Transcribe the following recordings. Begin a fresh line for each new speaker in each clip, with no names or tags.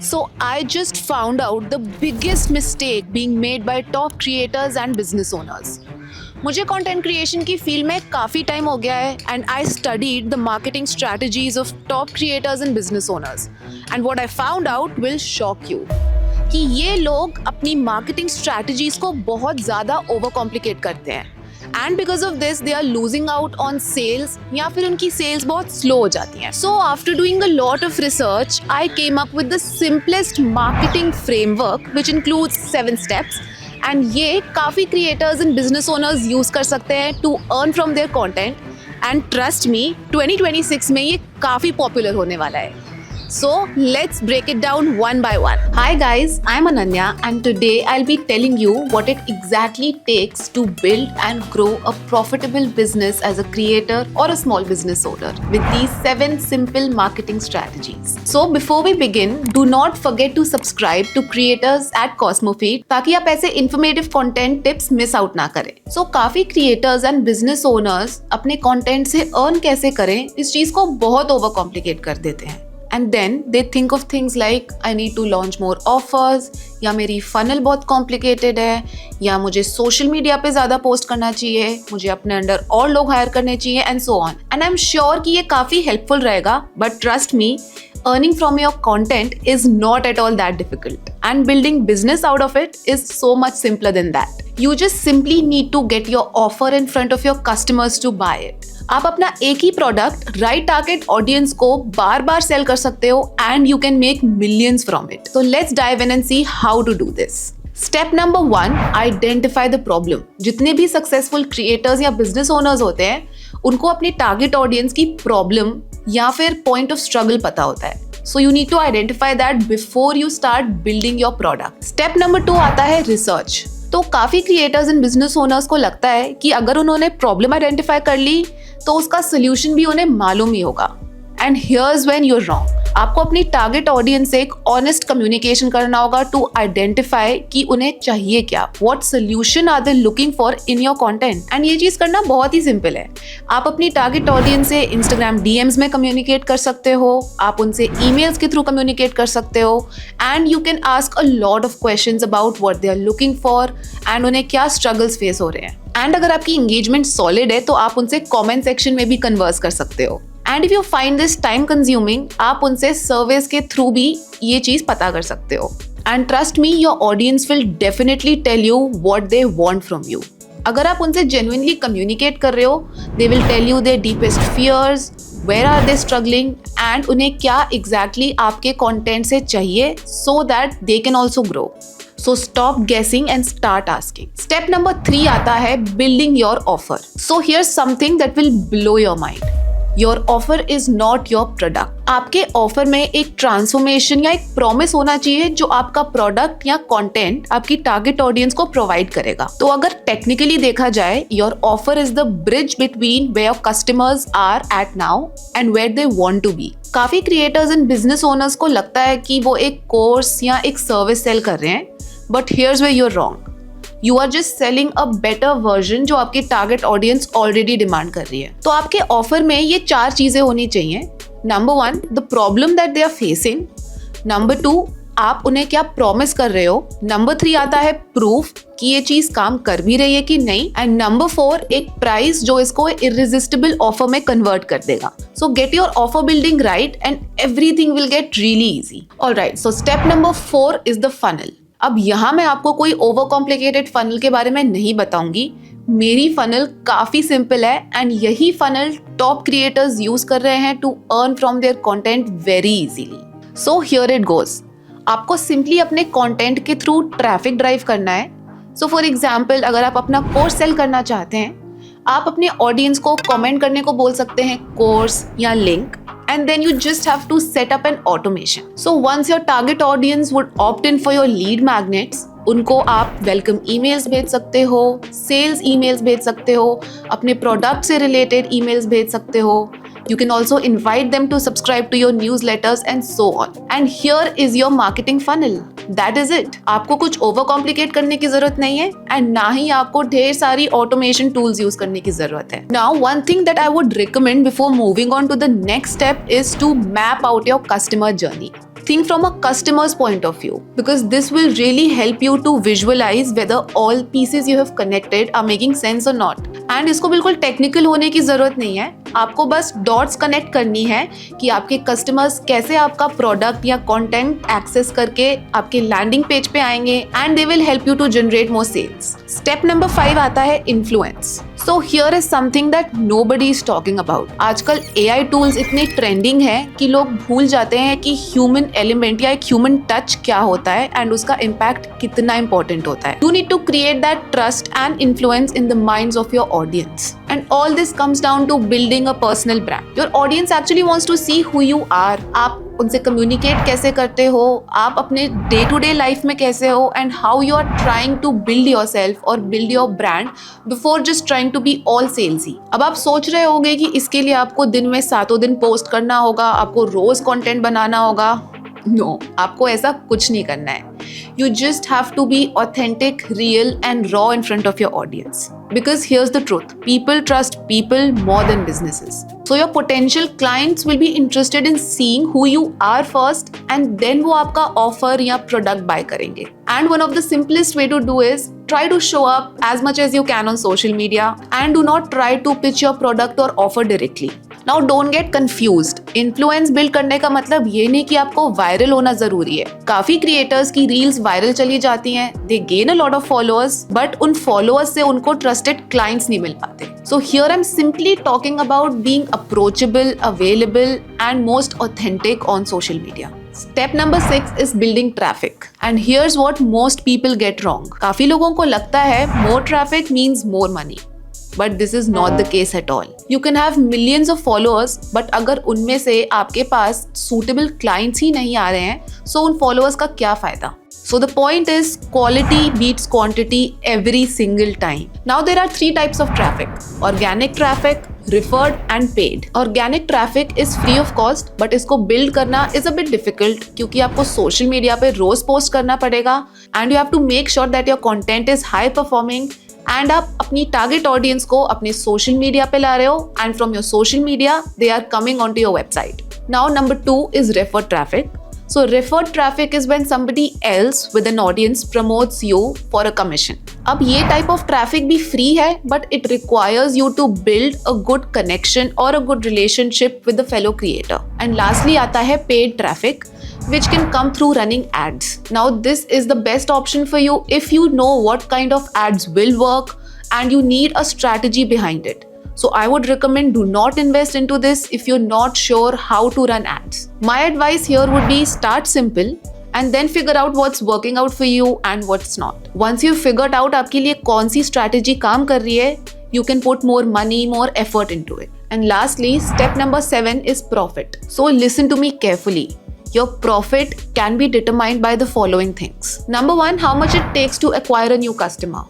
So I just found out the biggest mistake being made by top creators and business owners. मुझे content creation की field में काफ़ी time हो गया है and I studied the marketing strategies of top creators and business owners and what I found out will shock you कि ये लोग अपनी मार्केटिंग स्ट्रैटेजीज को बहुत ज़्यादा ओवर कॉम्प्लिकेट करते हैं and because of this they are losing out on sales या फिर उनकी सेल्स बहुत स्लो हो जाती हैं. So after doing a lot of research I came up with the simplest marketing framework which includes 7 steps and ये काफ़ी creators and business owners use कर सकते हैं to earn from their content and trust me 2026 में ये काफ़ी popular होने वाला है. So let's break it down one by one. Hi guys, I'm Ananya and today I'll be telling you what it exactly takes to build and grow a profitable business as a creator or a small business owner with these 7 simple marketing strategies. So before we begin, do not forget to subscribe to creators at CosmoFeed ताकि आप ऐसे informative content tips miss out ना करें. So काफी creators and business owners अपने content से earn कैसे करें इस चीज को बहुत over complicate कर देते हैं. And then they think of things like I need to launch more offers या मेरी funnel बहुत complicated है या मुझे social media पे ज़्यादा post करना चाहिए, मुझे अपने अंडर और लोग hire करने चाहिए and so on. And I'm sure कि ये काफ़ी helpful रहेगा but trust me, earning from your content is not at all that difficult and building business out of it is so much simpler than that. You just simply need to get your offer in front of your customers to buy it. आप अपना एक ही product right target audience को बार बार sell कर सकते हो and you can make millions from it. So let's dive in and see how to do this. Step number 1, identify the problem. जितने भी सक्सेसफुल क्रिएटर्स या बिजनेस ओनर्स होते हैं उनको अपनी टारगेट ऑडियंस की प्रॉब्लम या फिर पॉइंट ऑफ स्ट्रगल पता होता है. So you need to identify that before you start building your product. Step number 2 आता है रिसर्च. तो काफी क्रिएटर्स एंड बिजनेस ओनर्स को लगता है कि अगर उन्होंने प्रॉब्लम आइडेंटिफाई कर ली तो उसका सोल्यूशन भी उन्हें मालूम ही होगा. And here's when you are wrong. आपको अपनी टारगेट ऑडियंस से एक ऑनेस्ट कम्युनिकेशन करना होगा टू आइडेंटिफाई कि उन्हें चाहिए क्या, what solution are they looking for in your content. And ये चीज करना बहुत ही सिंपल है. आप अपनी टारगेट ऑडियंस से इंस्टाग्राम डीएम्स में कम्युनिकेट कर सकते हो, आप उनसे ईमेल्स के थ्रू कम्युनिकेट कर सकते हो and you can ask a lot of questions about what they are looking for and उन्हें क्या स्ट्रगल्स फेस हो रहे हैं. एंड अगर आपकी एंगेजमेंट सॉलिड है तो आप उनसे कमेंट सेक्शन में भी कन्वर्स कर सकते हो. And if you find this time consuming, आप उनसे सर्वेस के थ्रू भी ये चीज पता कर सकते हो. And trust me, your audience will definitely tell you what they want from you. अगर आप उनसे जेन्युइनली कम्युनिकेट कर रहे हो, they will tell you their deepest fears, where are they struggling and उन्हें क्या एग्जैक्टली आपके कंटेंट से चाहिए so that they can also grow. So stop guessing and start asking. Step number 3 आता है building your offer. So here's something that will blow your mind. Your offer is not your product. आपके offer में एक transformation या एक promise होना चाहिए जो आपका प्रोडक्ट या कंटेंट आपकी टारगेट ऑडियंस को प्रोवाइड करेगा. तो अगर टेक्निकली देखा जाए, your offer is the bridge between where your customers are at now and where they want to be. काफी क्रिएटर्स एंड बिजनेस ओनर्स को लगता है कि वो एक कोर्स या एक सर्विस सेल कर रहे हैं, but here's where you are wrong. You are just selling a better version जो आपकी टारगेट ऑडियंस ऑलरेडी डिमांड कर रही है. तो आपके ऑफर में ये 4 चीजें होनी चाहिए. Number 1, the problem that they are facing. Number 2, आप उन्हें क्या प्रॉमिस कर रहे हो. नंबर 3 आता है प्रूफ कि ये चीज काम कर भी रही है कि नहीं. एंड नंबर 4, एक प्राइस जो इसको इररेजिस्टिबल ऑफर में कन्वर्ट कर देगा. सो get your offer building right and everything will get really easy. Alright, so step number 4 is the funnel. अब यहाँ मैं आपको कोई ओवर कॉम्प्लिकेटेड फनल के बारे में नहीं बताऊंगी. मेरी फनल काफी सिंपल है एंड यही फनल टॉप क्रिएटर्स यूज कर रहे हैं to earn from their content very easily. So here it goes. आपको सिंपली अपने कंटेंट के थ्रू ट्रैफिक ड्राइव करना है. सो फॉर एग्जाम्पल, अगर आप अपना कोर्स सेल करना चाहते हैं, आप अपने ऑडियंस को कमेंट करने को बोल सकते हैं कोर्स या link. And then you just have to set up an automation. So once your target audience would opt in for your lead magnets, उनको आप वेलकम ईमेल्स भेज सकते हो, सेल्स ईमेल्स भेज सकते हो, अपने प्रोडक्ट से रिलेटेड ईमेल्स भेज सकते हो. You can also invite them to subscribe to your newsletters and so on. And here is your marketing funnel. That is it. आपको कुछ ओवर कॉम्प्लिकेट करने की जरूरत नहीं है एंड ना ही आपको ढेर सारी ऑटोमेशन टूल्स यूज करने की जरूरत है. Now one thing that I would recommend before moving on to the next step is to map out your customer journey. Think from a customer's point of view, because this will really help you to visualize whether all pieces you have connected are making sense or not. And इसको बिल्कुल technical होने की जरूरत नहीं है, आपको बस dots connect करनी है कि आपके कस्टमर्स कैसे आपका प्रोडक्ट या कंटेंट एक्सेस करके आपके लैंडिंग पेज पे आएंगे and they will help you to generate more sales. Step number 5 आता है influence. So here is something that nobody is talking about. आजकल AI टूल्स इतने ट्रेंडिंग है कि लोग भूल जाते हैं कि ह्यूमन एलिमेंट या एक ह्यूमन टच क्या होता है एंड उसका इम्पैक्ट कितना इंपॉर्टेंट होता है. You need to create that trust and influence in the minds of your audience. And all this comes down to building a personal brand. Your audience actually wants to see who you are. आप उनसे communicate कैसे करते हो, आप अपने day to day life में कैसे हो, and how you are trying to build your self और build your brand before just trying to be all salesy. अब आप सोच रहे होंगे कि इसके लिए आपको दिन में 7 दिन पोस्ट करना होगा, आपको रोज कंटेंट बनाना होगा. नो, आपको ऐसा कुछ नहीं करना है. You just have to be authentic, real and raw in front of your audience. Because here's the truth, people trust people more than businesses. So your potential clients will be interested in seeing who you are first and then वो आपका offer या product buy करेंगे. And one of the simplest way to do is try to show up as much as you can on social media and do not try to pitch your product or offer directly. Now don't get confused. Influence build करने का मतलब ये नहीं कि आपको viral होना जरूरी है. काफी क्रिएटर्स की रील्स वायरल चली जाती हैं, they gain a lot of followers, but उन followers से उनको trusted clients नहीं मिल पाते. So here I'm simply talking about being approachable, available and most authentic on social media. Step number 6 is building traffic. And here's what most people get wrong. काफी लोगों को लगता है more traffic means more money. But this is not the case at all. You can have millions of followers, but अगर उनमें से आपके पास suitable clients ही नहीं आ रहे हैं, so उन followers का क्या फायदा? So the point is quality beats quantity every single time. Now there are 3 types of traffic: organic traffic, referred and paid. Organic traffic is free of cost, but इसको build करना is a bit difficult क्योंकि आपको social media पे रोज post करना पड़ेगा and you have to make sure that your content is high performing and आप अपनी target audience को अपने सोशल मीडिया पे ला रहे हो and from your social media they are coming on to your website. Now number 2 is referred traffic. So referred traffic is when somebody else with an audience promotes you for a commission. अब ये type of traffic भी free है, but it requires you to build a good connection or a good relationship with the fellow creator. And lastly आता है paid traffic, which can come through running ads. Now this is the best option for you if you know what kind of ads will work and you need a strategy behind it. So I would recommend do not invest into this if you're not sure how to run ads. My advice here would be start simple and then figure out what's working out for you and what's not. Once you've figured out आपके लिए कौन सी strategy काम कर रही है, you can put more money, more effort into it. And lastly, step number 7 is profit. So listen to me carefully. Your profit can be determined by the following things. Number 1, how much it takes to acquire a new customer.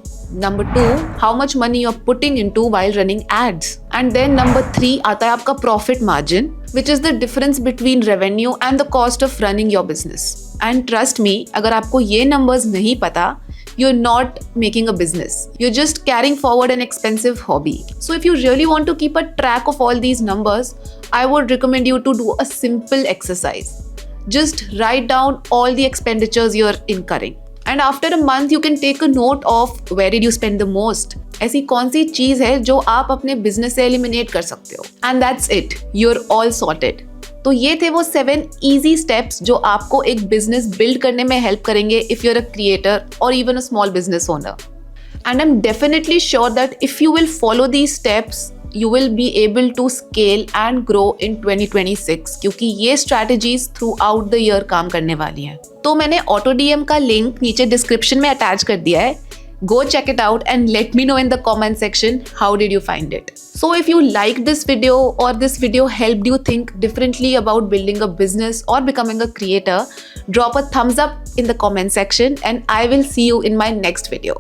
Number 2, how much money you're putting into while running ads. And then number 3 आता है आपका profit margin, which is the difference between revenue and the cost of running your business. And trust me, अगर आपको ये numbers नहीं पता, you're not making a business. You're just carrying forward an expensive hobby. So if you really want to keep a track of all these numbers, I would recommend you to do a simple exercise. Just write down all the expenditures you're incurring. And after a month you can take a note of where did you spend the most. ऐसी कौन सी चीज है जो आप अपने business से eliminate कर सकते हो. And that's it. You're all sorted. तो ये थे वो 7 easy steps जो आपको एक बिजनेस बिल्ड करने में हेल्प करेंगे if you're a creator or even a small business owner. And I'm definitely sure that if you will follow these steps, you will be able to scale and grow in 2026 क्योंकि ये strategies throughout the year काम करने वाली हैं. तो मैंने AutoDM का link नीचे डिस्क्रिप्शन में अटैच कर दिया है. Go check it out and let me know in the comment section how did you find it. So if you liked this video or this video helped you think differently about building a business or becoming a creator, drop a thumbs up in the comment section and I will see you in my next video.